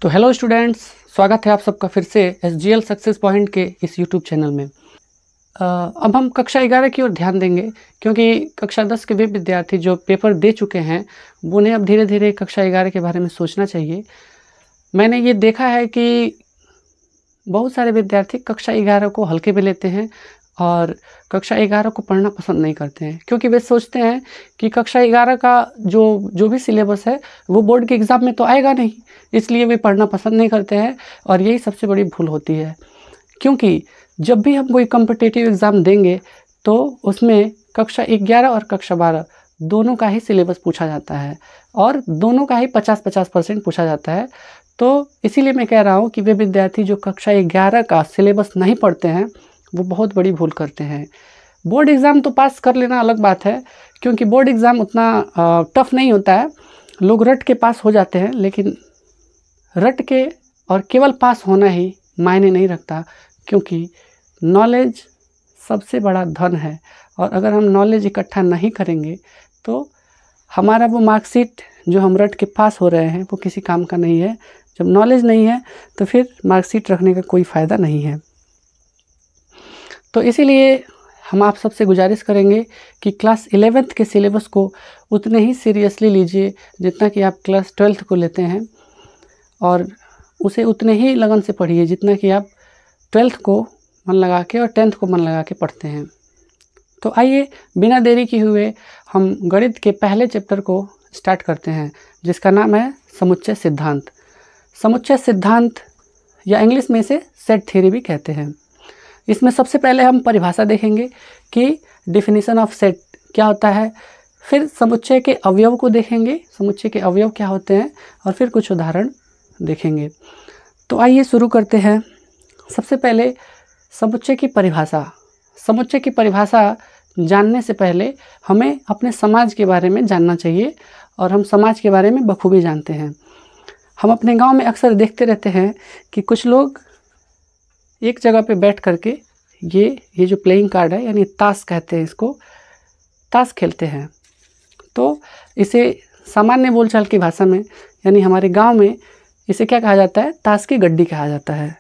तो hello students, स्वागत है आप सबका फिर से SGL सक्सेस पॉइंट के इस यूट्यूब चैनल में। अब हम कक्षा 11 की ओर ध्यान देंगे, क्योंकि कक्षा 10 के वे विद्यार्थी जो पेपर दे चुके हैं उन्हें अब धीरे धीरे कक्षा 11 के बारे में सोचना चाहिए। मैंने ये देखा है कि बहुत सारे विद्यार्थी कक्षा 11 को हल्के में लेते हैं और कक्षा 11 को पढ़ना पसंद नहीं करते हैं, क्योंकि वे सोचते हैं कि कक्षा 11 का जो भी सिलेबस है वो बोर्ड के एग्ज़ाम में तो आएगा नहीं, इसलिए वे पढ़ना पसंद नहीं करते हैं। और यही सबसे बड़ी भूल होती है, क्योंकि जब भी हम कोई कॉम्पिटिटिव एग्ज़ाम देंगे तो उसमें कक्षा 11 और कक्षा 12 दोनों का ही सिलेबस पूछा जाता है और दोनों का ही 50-50% पूछा जाता है। तो इसीलिए मैं कह रहा हूँ कि वे विद्यार्थी जो कक्षा 11 का सिलेबस नहीं पढ़ते हैं वो बहुत बड़ी भूल करते हैं। बोर्ड एग्ज़ाम तो पास कर लेना अलग बात है, क्योंकि बोर्ड एग्ज़ाम उतना टफ नहीं होता है, लोग रट के पास हो जाते हैं। लेकिन रट के और केवल पास होना ही मायने नहीं रखता, क्योंकि नॉलेज सबसे बड़ा धन है और अगर हम नॉलेज इकट्ठा नहीं करेंगे तो हमारा वो मार्कशीट जो हम रट के पास हो रहे हैं वो किसी काम का नहीं है। जब नॉलेज नहीं है तो फिर मार्कशीट रखने का कोई फ़ायदा नहीं है। तो इसीलिए हम आप सबसे गुजारिश करेंगे कि क्लास 11th के सिलेबस को उतने ही सीरियसली लीजिए जितना कि आप क्लास 12th को लेते हैं, और उसे उतने ही लगन से पढ़िए जितना कि आप 12th को मन लगा के और 10th को मन लगा के पढ़ते हैं। तो आइए बिना देरी किए हुए हम गणित के पहले चैप्टर को स्टार्ट करते हैं, जिसका नाम है समुच्चय सिद्धांत। समुच्चय सिद्धांत या इंग्लिश में इसे सेट थ्योरी भी कहते हैं। इसमें सबसे पहले हम परिभाषा देखेंगे कि डेफिनेशन ऑफ सेट क्या होता है, फिर समुच्चय के अवयव को देखेंगे, समुच्चय के अवयव क्या होते हैं, और फिर कुछ उदाहरण देखेंगे। तो आइए शुरू करते हैं। सबसे पहले समुच्चय की परिभाषा। समुच्चय की परिभाषा जानने से पहले हमें अपने समाज के बारे में जानना चाहिए, और हम समाज के बारे में बखूबी जानते हैं। हम अपने गांव में अक्सर देखते रहते हैं कि कुछ लोग एक जगह पे बैठ करके ये जो प्लेइंग कार्ड है, यानी ताश कहते हैं इसको, ताश खेलते हैं। तो इसे सामान्य बोलचाल की भाषा में यानी हमारे गांव में इसे क्या कहा जाता है, ताश की गड्डी कहा जाता है।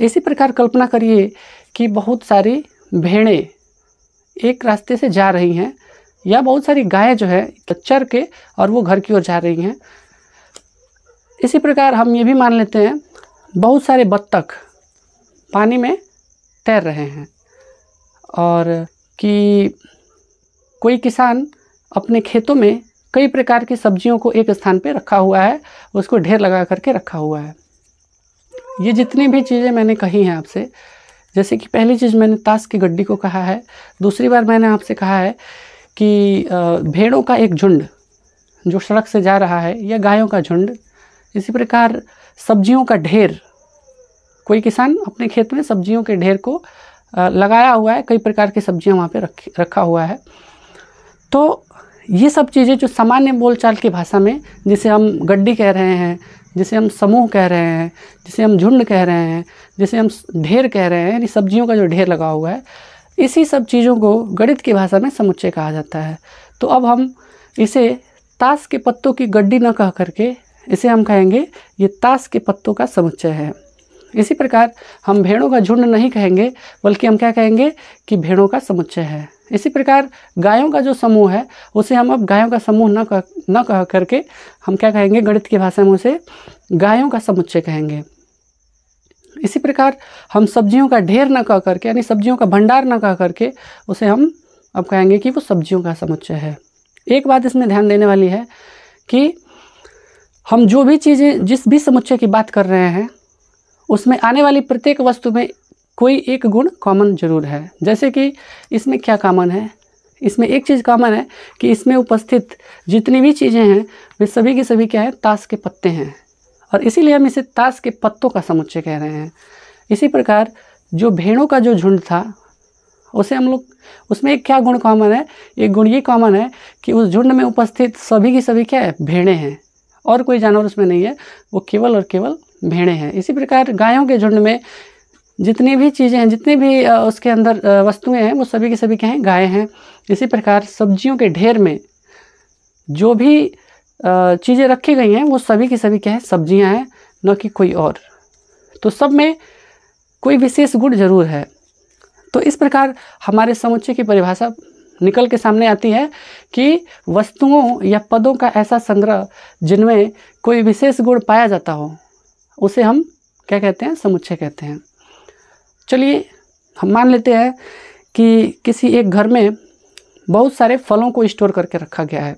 इसी प्रकार कल्पना करिए कि बहुत सारी भेड़ें एक रास्ते से जा रही हैं, या बहुत सारी गायें जो है चर के और वो घर की ओर जा रही हैं। इसी प्रकार हम ये भी मान लेते हैं बहुत सारे बत्तख पानी में तैर रहे हैं, और कि कोई किसान अपने खेतों में कई प्रकार की सब्जियों को एक स्थान पे रखा हुआ है, उसको ढेर लगा करके रखा हुआ है। ये जितनी भी चीज़ें मैंने कही हैं आपसे, जैसे कि पहली चीज़ मैंने ताश की गड्डी को कहा है, दूसरी बार मैंने आपसे कहा है कि भेड़ों का एक झुंड जो सड़क से जा रहा है, या गायों का झुंड। इसी प्रकार सब्जियों का ढेर, कोई किसान अपने खेत में सब्जियों के ढेर को लगाया हुआ है, कई प्रकार की सब्जियां वहाँ पे रखा हुआ है। तो ये सब चीज़ें जो सामान्य बोलचाल की भाषा में, जिसे हम गड्डी कह रहे हैं, जिसे हम समूह कह रहे हैं, जिसे हम झुंड कह रहे हैं, जिसे हम ढेर कह रहे हैं, यानी सब्जियों का जो ढेर लगा हुआ है, इसी सब चीज़ों को गणित की भाषा में समुच्चय कहा जाता है। तो अब हम इसे ताश के पत्तों की गड्डी न कह करके इसे हम कहेंगे ये ताश के पत्तों का समुच्चय है। इसी प्रकार हम भेड़ों का झुंड नहीं कहेंगे, बल्कि हम क्या कहेंगे कि भेड़ों का समुच्चय है। इसी प्रकार गायों का जो समूह है उसे हम अब गायों का समूह न कह करके हम क्या कहेंगे, गणित की भाषा में उसे गायों का समुच्चय कहेंगे। इसी प्रकार हम सब्जियों का ढेर न कह करके, यानी सब्जियों का भंडार न कह करके उसे हम अब कहेंगे कि वो सब्जियों का समुच्चय है। एक बात इसमें ध्यान देने वाली है कि हम जो भी चीज़ें, जिस भी समुच्चय की बात कर रहे हैं, उसमें आने वाली प्रत्येक वस्तु में कोई एक गुण कॉमन जरूर है। जैसे कि इसमें क्या कॉमन है, इसमें एक चीज़ कॉमन है कि इसमें उपस्थित जितनी भी चीज़ें हैं वे सभी की सभी क्या है, ताश के पत्ते हैं, और इसीलिए हम इसे ताश के पत्तों का समुच्चय कह रहे हैं। इसी प्रकार जो भेड़ों का जो झुंड था उसे हम लोग, उसमें एक क्या गुण कॉमन है, एक गुण ये कॉमन है कि उस झुंड में उपस्थित सभी की सभी क्या है, भेड़ें हैं, और कोई जानवर उसमें नहीं है, वो केवल और केवल भेड़ें हैं। इसी प्रकार गायों के झुंड में जितनी भी चीज़ें हैं, जितनी भी उसके अंदर वस्तुएं हैं, वो सभी की सभी क्या हैं, गायें हैं। इसी प्रकार सब्जियों के ढेर में जो भी चीज़ें रखी गई हैं वो सभी की सभी क्या है, सब्जियां हैं। न कि कोई और। तो सब में कोई विशेष गुण जरूर है। तो इस प्रकार हमारे समुच्चय की परिभाषा निकल के सामने आती है कि वस्तुओं या पदों का ऐसा संग्रह जिनमें कोई विशेष गुण पाया जाता हो, उसे हम क्या कहते हैं? समुच्चय कहते हैं। चलिए हम मान लेते हैं कि किसी एक घर में बहुत सारे फलों को स्टोर करके रखा गया है।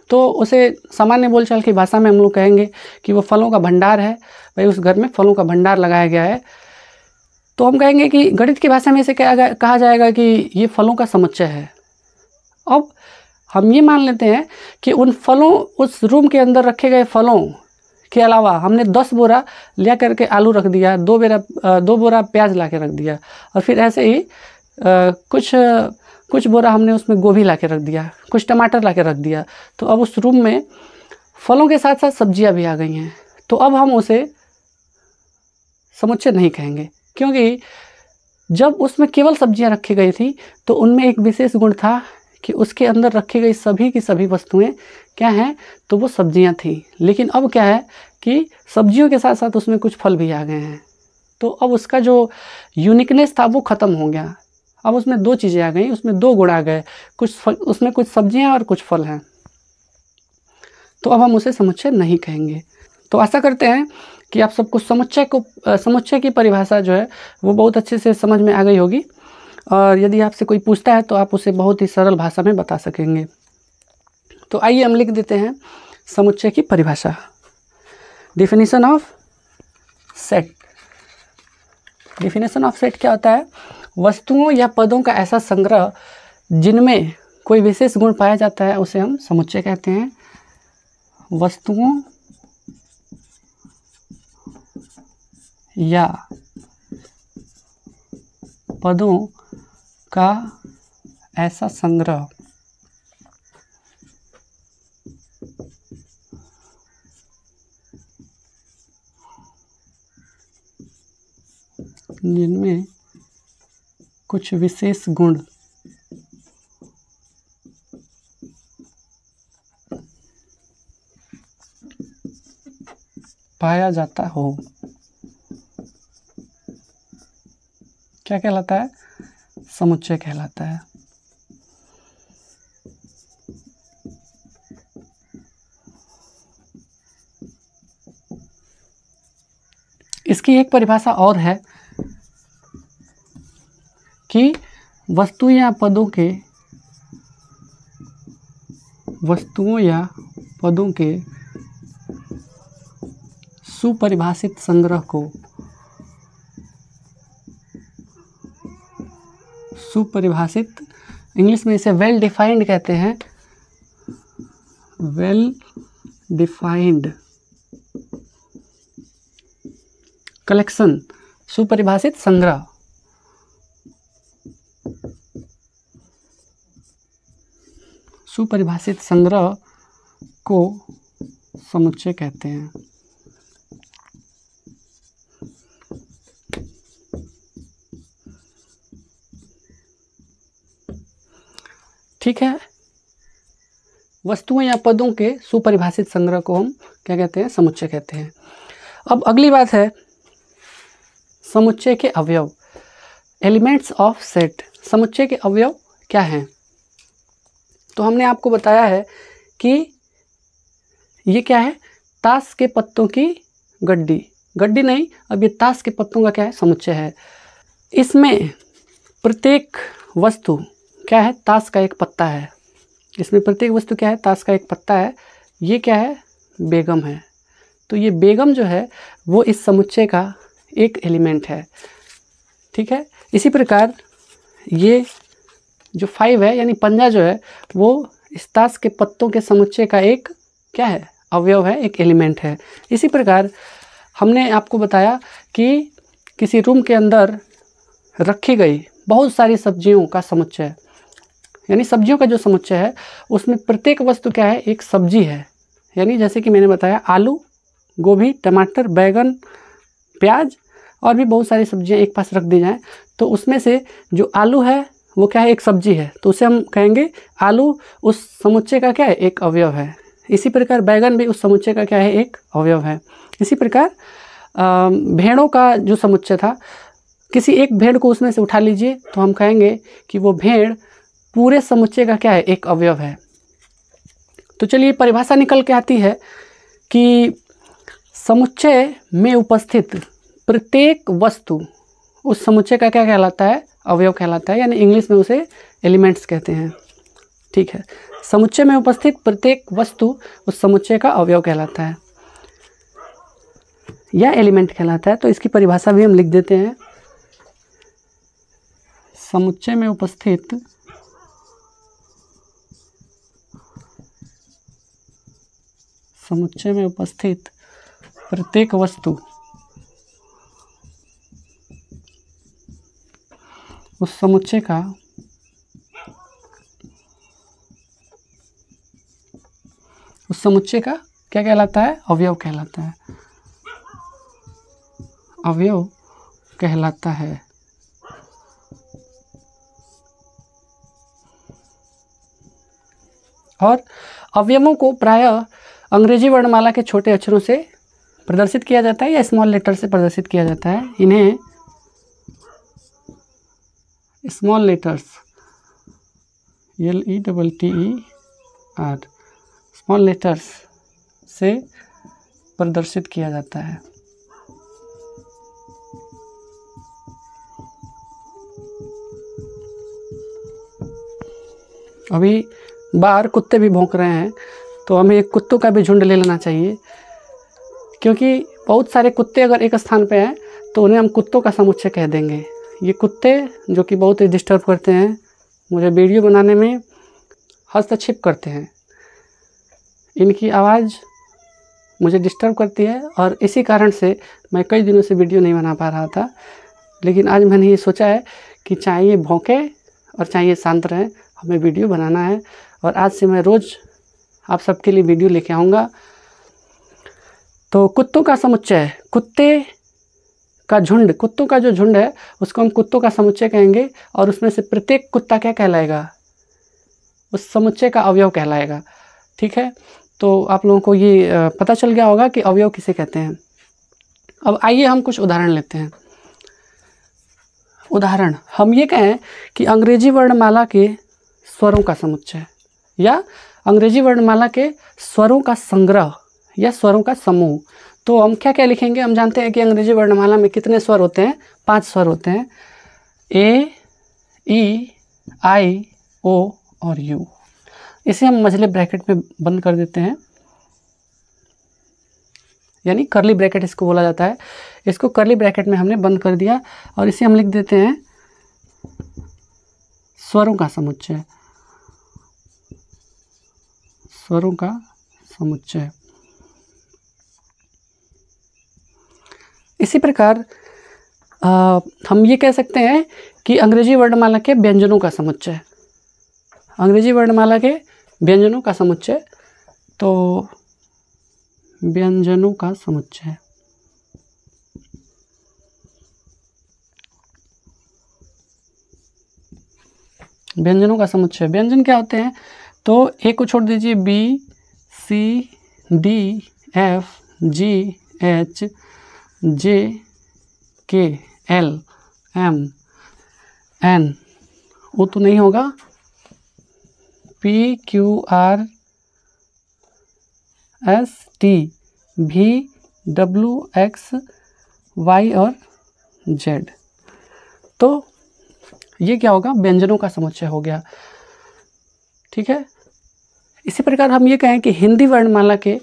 तो उसे सामान्य बोलचाल की भाषा में हम लोग कहेंगे कि वो फलों का भंडार है। भाई उस घर में फलों का भंडार लगाया गया है। तो हम कहेंगे कि गणित की भाषा में इसे कहा जाएगा कि ये फलों का समुच्चय है। अब हम ये मान लेते हैं कि उन फलों, उस रूम के अंदर रखे गए फलों के अलावा हमने 10 बोरा लिया करके आलू रख दिया, 2 बोरा प्याज ला के रख दिया, और फिर ऐसे ही कुछ बोरा हमने उसमें गोभी ला के रख दिया, कुछ टमाटर ला के रख दिया। तो अब उस रूम में फलों के साथ साथ सब्जियां भी आ गई हैं। तो अब हम उसे समुच्चय नहीं कहेंगे, क्योंकि जब उसमें केवल सब्जियां रखी गई थी तो उनमें एक विशेष गुण था कि उसके अंदर रखी गई सभी की सभी वस्तुएं क्या हैं? तो वो सब्जियां थी। लेकिन अब क्या है कि सब्जियों के साथ साथ उसमें कुछ फल भी आ गए हैं। तो अब उसका जो यूनिकनेस था वो ख़त्म हो गया। अब उसमें 2 चीज़ें आ गई, उसमें 2 गुण आ गए, उसमें कुछ सब्जियां और कुछ फल हैं। तो अब हम उसे समुच्चय नहीं कहेंगे। तो आशा करते हैं कि आप सबको समुच्चय की परिभाषा जो है वो बहुत अच्छे से समझ में आ गई होगी, और यदि आपसे कोई पूछता है तो आप उसे बहुत ही सरल भाषा में बता सकेंगे। तो आइए हम लिख देते हैं समुच्चय की परिभाषा। Definition of set. Definition of set क्या होता है? वस्तुओं या पदों का ऐसा संग्रह जिनमें कोई विशेष गुण पाया जाता है उसे हम समुच्चय कहते हैं। वस्तुओं या पदों का ऐसा संग्रह जिनमें कुछ विशेष गुण पाया जाता हो, क्या कहलाता है? समुच्चय कहलाता है। इसकी एक परिभाषा और है कि वस्तुओं या पदों के सुपरिभाषित संग्रह को सुपरिभाषित, इंग्लिश में इसे वेल डिफाइंड कहते हैं। वेल डिफाइंड कलेक्शन, सुपरिभाषित संग्रह, सुपरिभाषित संग्रह को समुच्चय कहते हैं। ठीक है, वस्तुओं या पदों के सुपरिभाषित संग्रह को हम क्या कहते हैं? समुच्चय कहते हैं। अब अगली बात है समुच्चय के अवयव, एलिमेंट्स ऑफ सेट। समुच्चय के अवयव क्या हैं? तो हमने आपको बताया है कि ये क्या है? ताश के पत्तों की गड्डी नहीं, अब ये ताश के पत्तों का क्या है? समुच्चय है। इसमें प्रत्येक वस्तु क्या है? ताश का एक पत्ता है। इसमें प्रत्येक वस्तु क्या है? ताश का एक पत्ता है। ये क्या है? बेगम है। तो ये बेगम जो है वो इस समुच्चय का एक एलिमेंट है। ठीक है, इसी प्रकार ये जो 5 है यानी पंजा जो है वो इस ताश के पत्तों के समुच्चय का एक क्या है? अवयव है, एक एलिमेंट है। इसी प्रकार हमने आपको बताया कि किसी रूम के अंदर रखी गई बहुत सारी सब्जियों का समुच्चय, यानी सब्जियों का जो समुच्चय है उसमें प्रत्येक वस्तु क्या है? एक सब्जी है। यानी जैसे कि मैंने बताया आलू, गोभी, टमाटर, बैगन, प्याज और भी बहुत सारी सब्जियां एक पास रख दी जाएं तो उसमें से जो आलू है वो क्या है? एक सब्जी है। तो उसे हम कहेंगे आलू उस समुच्चय का क्या है? एक अवयव है। इसी प्रकार बैगन भी उस समुच्चय का क्या है, एक अवयव है। इसी प्रकार भेड़ों का जो समुच्चय था, किसी एक भेड़ को उसमें से उठा लीजिए तो हम कहेंगे कि वो भेड़ पूरे समुच्चय का क्या है, एक अवयव है। तो चलिए परिभाषा निकल के आती है कि समुच्चय में उपस्थित प्रत्येक वस्तु उस समुच्चय का क्या कहलाता है, अवयव कहलाता है, यानी इंग्लिश में उसे एलिमेंट्स कहते हैं। ठीक है, समुच्चय में उपस्थित प्रत्येक वस्तु उस समुच्चय का अवयव कहलाता है या एलिमेंट कहलाता है। तो इसकी परिभाषा भी हम लिख देते हैं। समुच्चय में उपस्थित प्रत्येक वस्तु उस समुच्चय का क्या कहलाता है, अवयव कहलाता है, अवयव कहलाता है। और अवयवों को प्रायः अंग्रेजी वर्णमाला के छोटे अक्षरों से प्रदर्शित किया जाता है या स्मॉल लेटर से प्रदर्शित किया जाता है। इन्हें small letters LETTER small letters से प्रदर्शित किया जाता है। अभी बाहर कुत्ते भी भौंक रहे हैं, तो हमें एक कुत्तों का भी झुंड ले लेना चाहिए, क्योंकि बहुत सारे कुत्ते अगर एक स्थान पे हैं तो उन्हें हम कुत्तों का समुच्चय कह देंगे। ये कुत्ते जो कि बहुत ही डिस्टर्ब करते हैं, मुझे वीडियो बनाने में हस्तक्षेप करते हैं, इनकी आवाज़ मुझे डिस्टर्ब करती है और इसी कारण से मैं कई दिनों से वीडियो नहीं बना पा रहा था। लेकिन आज मैंने ये सोचा है कि चाहे ये भौंके और चाहे ये शांत रहें, हमें वीडियो बनाना है और आज से मैं रोज़ आप सबके लिए वीडियो लेके आऊँगा। तो कुत्तों का समुच्चय, कुत्ते का झुंड, कुत्तों का जो झुंड है उसको हम कुत्तों का समुच्चय कहेंगे और उसमें से प्रत्येक कुत्ता क्या कहलाएगा, उस समुच्चय का अवयव कहलाएगा। ठीक है, तो आप लोगों को ये पता चल गया होगा कि अवयव किसे कहते हैं। अब आइए हम कुछ उदाहरण लेते हैं। उदाहरण, हम ये कहें कि अंग्रेजी वर्णमाला के स्वरों का समुच्चय या अंग्रेजी वर्णमाला के स्वरों का संग्रह या स्वरों का समूह, तो हम क्या क्या लिखेंगे। हम जानते हैं कि अंग्रेजी वर्णमाला में कितने स्वर होते हैं, 5 स्वर होते हैं, A, E, I, O और U। इसे हम मझले ब्रैकेट में बंद कर देते हैं, यानी करली ब्रैकेट इसको बोला जाता है। इसको करली ब्रैकेट में हमने बंद कर दिया और इसे हम लिख देते हैं स्वरों का समुच्चय, स्वरों का समुच्चय। इसी प्रकार हम ये कह सकते हैं कि अंग्रेजी वर्णमाला के व्यंजनों का समुच्चय, अंग्रेजी वर्णमाला के व्यंजनों का समुच्चय, तो व्यंजनों का समुच्चय। व्यंजनों का समुच्चय, व्यंजन क्या होते हैं, तो एक को छोड़ दीजिए, B, C, D, F, G, H, J, K, L, M, N, वो तो नहीं होगा, P, Q, R, S, T, V, W, X, Y और Z। तो ये क्या होगा, व्यंजनों का समुच्चय हो गया। ठीक है, इसी प्रकार हम ये कहें कि हिंदी वर्णमाला के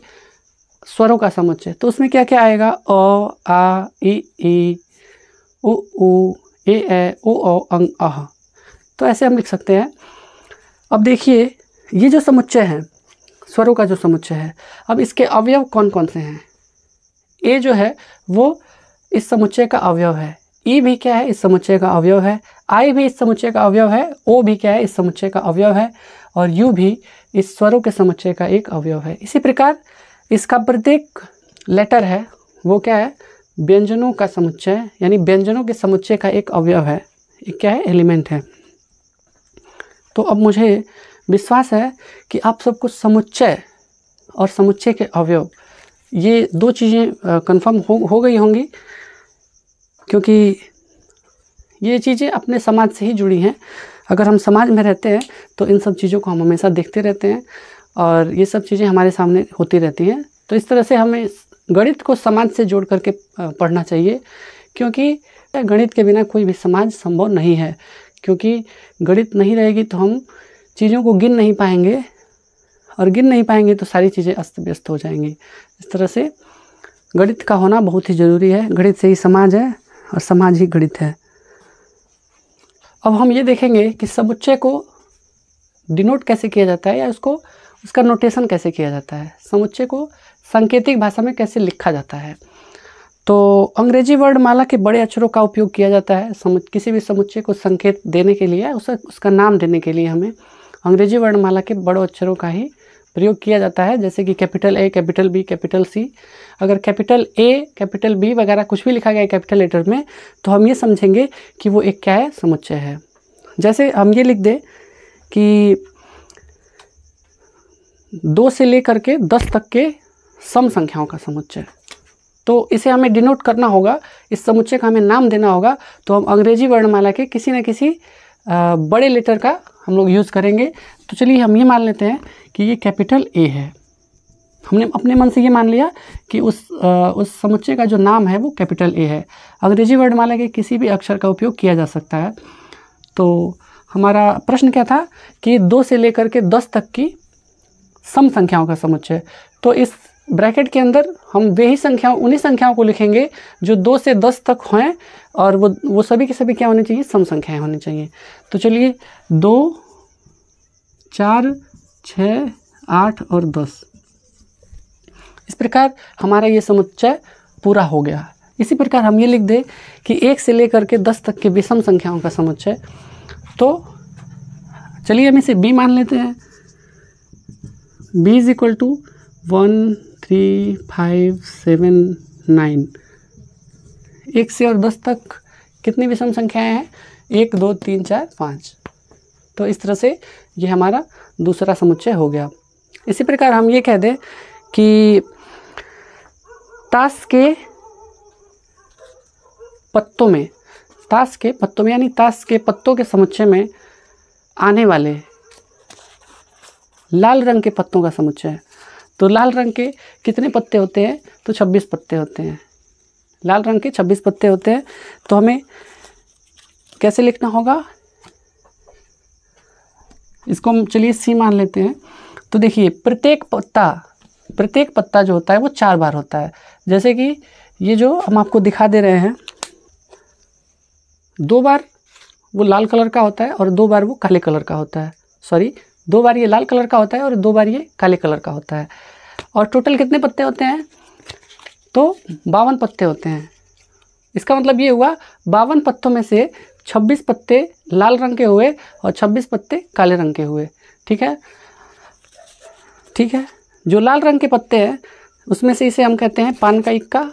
स्वरों का समुच्चय, तो उसमें क्या क्या आएगा, अ, आ, ई, उ, ए, ओ, अंग, अह। तो ऐसे हम लिख सकते हैं। अब देखिए, ये जो समुच्चय है, स्वरों का जो समुच्चय है, अब इसके अवयव कौन कौन से हैं। ए जो है वो इस समुच्चय का अवयव है, ई भी क्या है, इस समुच्चय का अवयव है, आई भी इस समुच्चय का अवयव है, ओ भी क्या है, इस समुच्चय का अवयव है, और यू भी इस स्वरों के समुच्चय का एक अवयव है। इसी प्रकार इसका प्रत्येक लेटर है वो क्या है, व्यंजनों का समुच्चय, यानी व्यंजनों के समुच्चय का एक अवयव है, एक क्या है, एलिमेंट है। तो अब मुझे विश्वास है कि आप सबको समुच्चय और समुच्चय के अवयव, ये दो चीज़ें कंफर्म हो गई होंगी, क्योंकि ये चीज़ें अपने समाज से ही जुड़ी हैं। अगर हम समाज में रहते हैं तो इन सब चीज़ों को हम हमेशा देखते रहते हैं और ये सब चीज़ें हमारे सामने होती रहती हैं। तो इस तरह से हमें गणित को समाज से जोड़ करके पढ़ना चाहिए, क्योंकि गणित के बिना कोई भी समाज संभव नहीं है। क्योंकि गणित नहीं रहेगी तो हम चीज़ों को गिन नहीं पाएंगे, और गिन नहीं पाएंगे तो सारी चीज़ें अस्त व्यस्त हो जाएंगी। इस तरह से गणित का होना बहुत ही ज़रूरी है। गणित से ही समाज है और समाज ही गणित है। अब हम ये देखेंगे कि समुच्चय को डिनोट कैसे किया जाता है, या उसका नोटेशन कैसे किया जाता है, समुच्चय को सांकेतिक भाषा में कैसे लिखा जाता है। तो अंग्रेजी वर्णमाला के बड़े अक्षरों का उपयोग किया जाता है किसी भी समुच्चय को संकेत देने के लिए, उसका नाम देने के लिए हमें अंग्रेजी वर्णमाला के बड़े अक्षरों का ही प्रयोग किया जाता है। जैसे कि capital A, capital B, capital C. अगर कैपिटल ए, कैपिटल बी वगैरह कुछ भी लिखा गया है कैपिटल लेटर में, तो हम ये समझेंगे कि वो एक क्या है, समुच्चय है। जैसे हम ये लिख दें कि 2 से लेकर के 10 तक के सम संख्याओं का समुच्चय, तो इसे हमें डिनोट करना होगा, इस समुच्चय का हमें नाम देना होगा। तो हम अंग्रेजी वर्णमाला के किसी न किसी बड़े लेटर का हम लोग यूज़ करेंगे। तो चलिए हम ये मान लेते हैं कि ये कैपिटल ए है। हमने अपने मन से ये मान लिया कि उस समुच्चय का जो नाम है वो कैपिटल ए है। अंग्रेजी वर्णमाला के किसी भी अक्षर का उपयोग किया जा सकता है। तो हमारा प्रश्न क्या था कि 2 से लेकर के 10 तक की सम संख्याओं का समुच्चय। तो इस ब्रैकेट के अंदर हम उन्हीं संख्याओं को लिखेंगे जो 2 से 10 तक हैं, और वो सभी के सभी क्या होने चाहिए, सम संख्याएं होनी चाहिए। तो चलिए 2, 4, 6, 8 और 10, इस प्रकार हमारा ये समुच्चय पूरा हो गया। इसी प्रकार हम ये लिख दें कि 1 से लेकर के 10 तक के विषम संख्याओं का समुच्चय। तो चलिए हम इसे b मान लेते हैं। b = 1, 3, 5, 7, 9। 1 से और 10 तक कितनी विषम संख्याएं हैं, 1, 2, 3, 4, 5। तो इस तरह से ये हमारा दूसरा समुच्चय हो गया। इसी प्रकार हम ये कह दें कि ताश के पत्तों में यानी ताश के पत्तों के समुच्चय में आने वाले लाल रंग के पत्तों का समुच्चय। तो लाल रंग के कितने पत्ते होते हैं, तो 26 पत्ते होते हैं। लाल रंग के 26 पत्ते होते हैं। तो हमें कैसे लिखना होगा, इसको हम चलिए सी मान लेते हैं। तो देखिए प्रत्येक पत्ता जो होता है वो 4 बार होता है। जैसे कि ये जो हम आपको दिखा दे रहे हैं, 2 बार वो लाल कलर का होता है और 2 बार वो काले कलर का होता है। 2 बार ये लाल कलर का होता है और 2 बार ये काले कलर का होता है। और टोटल कितने पत्ते होते हैं, तो 52 पत्ते होते हैं। इसका मतलब ये हुआ 52 पत्तों में से 26 पत्ते लाल रंग के हुए और 26 पत्ते काले रंग के हुए। ठीक है। जो लाल रंग के पत्ते हैं उसमें से इसे हम कहते हैं पान का इक्का।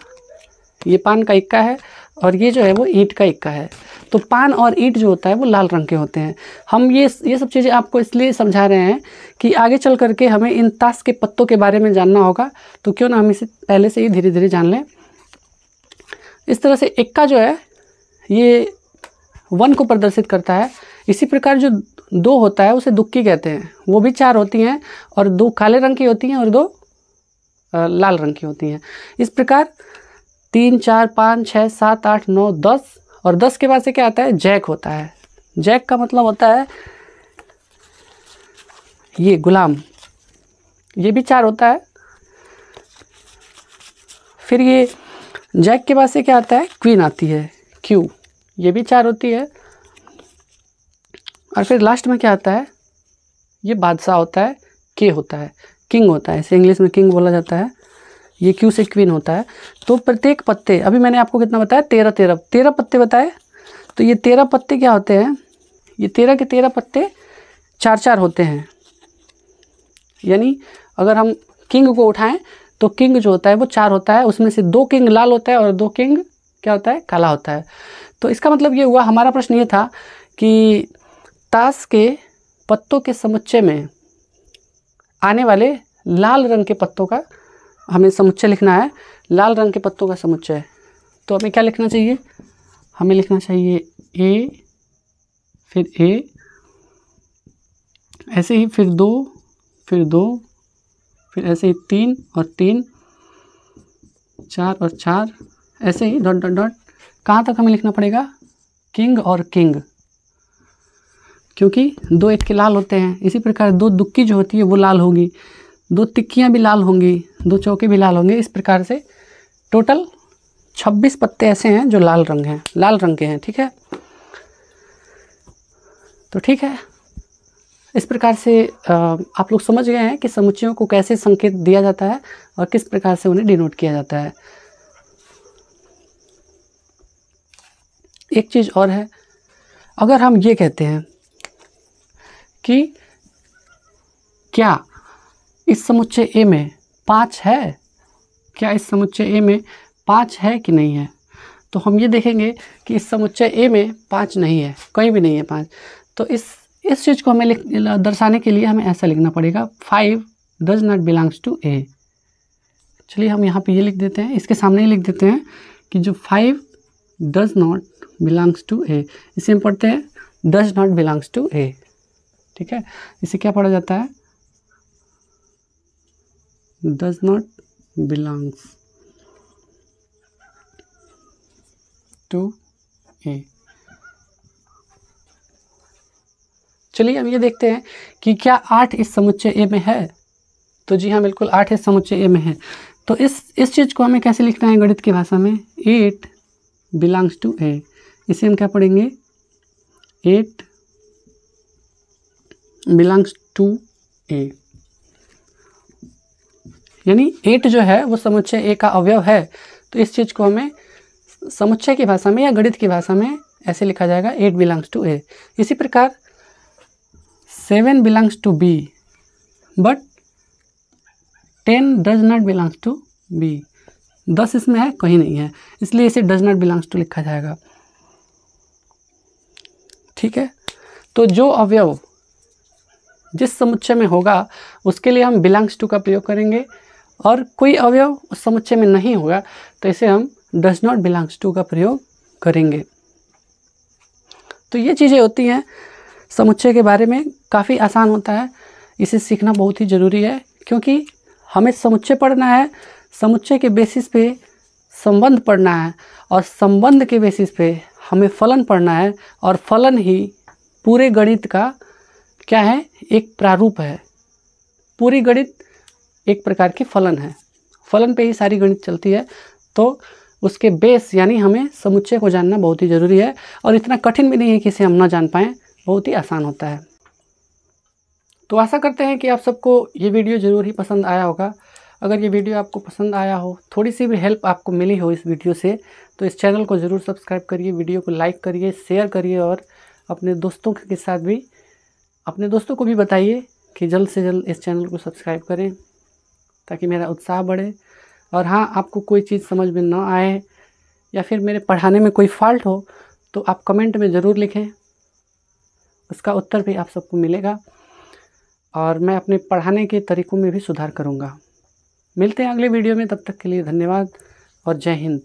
ये पान का इक्का है, और ये जो है वो ईंट का इक्का है। तो पान और ईंट जो होता है वो लाल रंग के होते हैं। हम ये सब चीज़ें आपको इसलिए समझा रहे हैं कि आगे चल करके हमें इन ताश के पत्तों के बारे में जानना होगा, तो क्यों ना हम इसे पहले से ही धीरे धीरे जान लें। इस तरह से इक्का जो है ये 1 को प्रदर्शित करता है। इसी प्रकार जो 2 होता है उसे दुक्की कहते हैं, वो भी 4 होती हैं, और 2 काले रंग की होती हैं और 2 लाल रंग की होती हैं। इस प्रकार 3, 4, 5, 6, 7, 8, 9, 10, और 10 के बाद से क्या आता है, जैक होता है। जैक का मतलब होता है ये गुलाम, ये भी 4 होता है। फिर ये जैक के बाद से क्या आता है, क्वीन आती है, क्यू, ये भी 4 होती है। और फिर लास्ट में क्या आता है, ये बादशाह होता है, के होता है, किंग होता है, इसे इंग्लिश में किंग बोला जाता है। ये क्यू से क्वीन होता है। तो प्रत्येक पत्ते, अभी मैंने आपको कितना बताया, 13 पत्ते बताए। तो ये 13 पत्ते क्या होते हैं, ये 13 के 13 पत्ते 4-4 होते हैं। यानी अगर हम किंग को उठाएं तो किंग जो होता है वो 4 होता है, उसमें से 2 किंग लाल होता है और 2 किंग क्या होता है, काला होता है। तो इसका मतलब ये हुआ, हमारा प्रश्न ये था कि ताश के पत्तों के समुच्चय में आने वाले लाल रंग के पत्तों का हमें समुच्चय लिखना है, लाल रंग के पत्तों का समुच्चय। तो हमें क्या लिखना चाहिए, हमें लिखना चाहिए ए, फिर ए, ऐसे ही फिर 2, फिर 2, फिर ऐसे ही 3 और 3, 4 और 4, ऐसे ही डॉट डॉट डॉट। कहाँ तक हमें लिखना पड़ेगा, किंग और किंग, क्योंकि 2 एक के लाल होते हैं। इसी प्रकार 2 दुक्की जो होती है वो लाल होगी, 2 तिक्कियाँ भी लाल होंगी, 2 चौके भी लाल होंगे। इस प्रकार से टोटल 26 पत्ते ऐसे हैं जो लाल रंग के हैं। ठीक है, तो ठीक है, इस प्रकार से आप लोग समझ गए हैं कि समुच्चयों को कैसे संकेत दिया जाता है और किस प्रकार से उन्हें डिनोट किया जाता है। एक चीज़ और है, अगर हम ये कहते हैं कि क्या इस समुच्चय ए में 5 है, क्या इस समुच्चय ए में 5 है कि नहीं है, तो हम ये देखेंगे कि इस समुच्चय ए में 5 नहीं है, कहीं भी नहीं है 5। तो इस चीज़ को हमें दर्शाने के लिए हमें ऐसा लिखना पड़ेगा, 5 डज नॉट बिलोंग्स टू ए। चलिए हम यहाँ पे ये लिख देते हैं, इसके सामने ही लिख देते हैं कि जो 5 डज नॉट बिलोंग्स टू ए, इसे हम पढ़ते हैं डज नॉट बिलोंग्स टू ए। ठीक है, इसे क्या पढ़ा जाता है, डज नॉट बिलोंग्स टू ए। चलिए हम ये देखते हैं कि क्या 8 इस समुच्चय ए में है। तो जी हाँ, बिल्कुल 8 इस समुच्चय ए में है। तो इस चीज़ को हमें कैसे लिखना है गणित की भाषा में, 8 बिलोंग्स टू ए। इसे हम क्या पढ़ेंगे, 8 बिलोंग्स टू ए, यानी 8 जो है वो समुच्चय ए का अवयव है। तो इस चीज़ को हमें समुच्चय की भाषा में या गणित की भाषा में ऐसे लिखा जाएगा, 8 बिलोंग्स टू ए। इसी प्रकार 7 belongs to B but 10 does not belongs to B. 10 इसमें है, कहीं नहीं है, इसलिए इसे डज नॉट बिलोंग्स टू लिखा जाएगा। ठीक है, तो जो अवयव जिस समुच्चय में होगा उसके लिए हम बिलोंग्स टू का प्रयोग करेंगे, और कोई अवयव उस समुच्चय में नहीं होगा तो इसे हम डज नॉट बिलोंग्स टू का प्रयोग करेंगे। तो ये चीज़ें होती हैं समुच्चय के बारे में, काफ़ी आसान होता है, इसे सीखना बहुत ही ज़रूरी है, क्योंकि हमें समुच्चय पढ़ना है, समुच्चय के बेसिस पे संबंध पढ़ना है, और संबंध के बेसिस पे हमें फलन पढ़ना है, और फलन ही पूरे गणित का क्या है, एक प्रारूप है। पूरी गणित एक प्रकार की फलन है, फलन पे ही सारी गणित चलती है। तो उसके बेस यानी हमें समुच्चय को जानना बहुत ही ज़रूरी है, और इतना कठिन भी नहीं है कि इसे हम ना जान पाएँ, बहुत ही आसान होता है। तो आशा करते हैं कि आप सबको ये वीडियो ज़रूर ही पसंद आया होगा। अगर ये वीडियो आपको पसंद आया हो, थोड़ी सी भी हेल्प आपको मिली हो इस वीडियो से, तो इस चैनल को ज़रूर सब्सक्राइब करिए, वीडियो को लाइक करिए, शेयर करिए, और अपने दोस्तों के साथ भी, अपने दोस्तों को भी बताइए कि जल्द से जल्द इस चैनल को सब्सक्राइब करें, ताकि मेरा उत्साह बढ़े। और हाँ, आपको कोई चीज़ समझ में ना आए या फिर मेरे पढ़ाने में कोई फॉल्ट हो तो आप कमेंट में ज़रूर लिखें, उसका उत्तर भी आप सबको मिलेगा, और मैं अपने पढ़ाने के तरीक़ों में भी सुधार करूँगा। मिलते हैं अगले वीडियो में, तब तक के लिए धन्यवाद और जय हिंद।